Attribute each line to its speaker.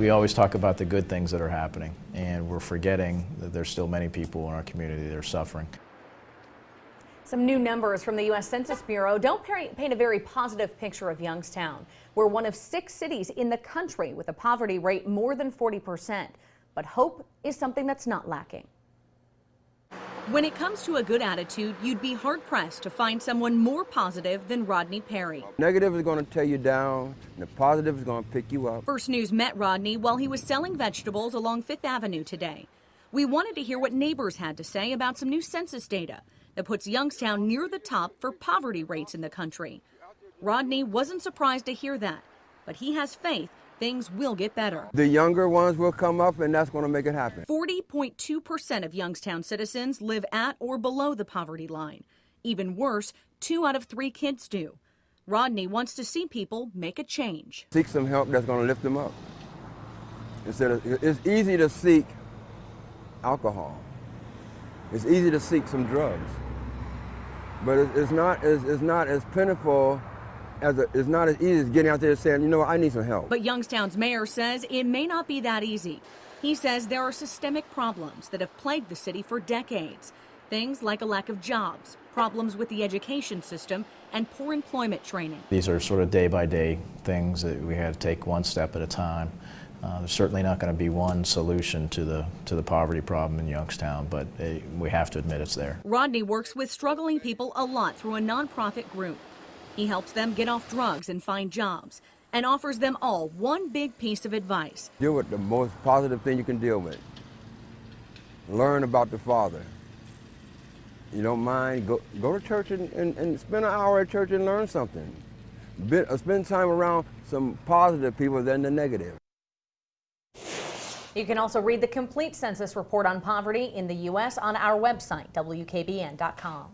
Speaker 1: We always talk about the good things that are happening, and we're forgetting that there's still many people in our community that are suffering.
Speaker 2: Some new numbers from the U.S. Census Bureau don't paint a very positive picture of Youngstown. We're one of 6 cities in the country with a poverty rate more than 40%. But hope is something that's not lacking. When it comes to a good attitude, you'd be hard-pressed to find someone more positive than Rodney Perry.
Speaker 3: Negative is going to tear you down, and the positive is going to pick you up.
Speaker 2: First News met Rodney while he was selling vegetables along 5th Avenue today. We wanted to hear what neighbors had to say about some new census data that puts Youngstown near the top for poverty rates in the country. Rodney wasn't surprised to hear that, but he has faith things will get better.
Speaker 3: The younger ones will come up, and that's going to make it happen.
Speaker 2: 40.2% of Youngstown citizens live at or below the poverty line. Even worse, 2 out of 3 kids do. Rodney wants to see people make a change.
Speaker 3: Seek some help that's going to lift them up. It's easy to seek alcohol. It's easy to seek some drugs. But it's not as plentiful. It's not as easy as getting out there and saying, you know what, I need some help.
Speaker 2: But Youngstown's mayor says it may not be that easy. He says there are systemic problems that have plagued the city for decades. Things like a lack of jobs, problems with the education system, and poor employment training.
Speaker 1: These are sort of day-by-day things that we had to take one step at a time. There's certainly not going to be one solution to the poverty problem in Youngstown, but we have to admit it's there.
Speaker 2: Rodney works with struggling people a lot through a nonprofit group. He helps them get off drugs and find jobs, and offers them all one big piece of advice.
Speaker 3: Deal with the most positive thing you can deal with. Learn about the Father. You don't mind, go to church and spend an hour at church and learn something. Spend time around some positive people than the negative.
Speaker 2: You can also read the complete census report on poverty in the U.S. on our website, WKBN.com.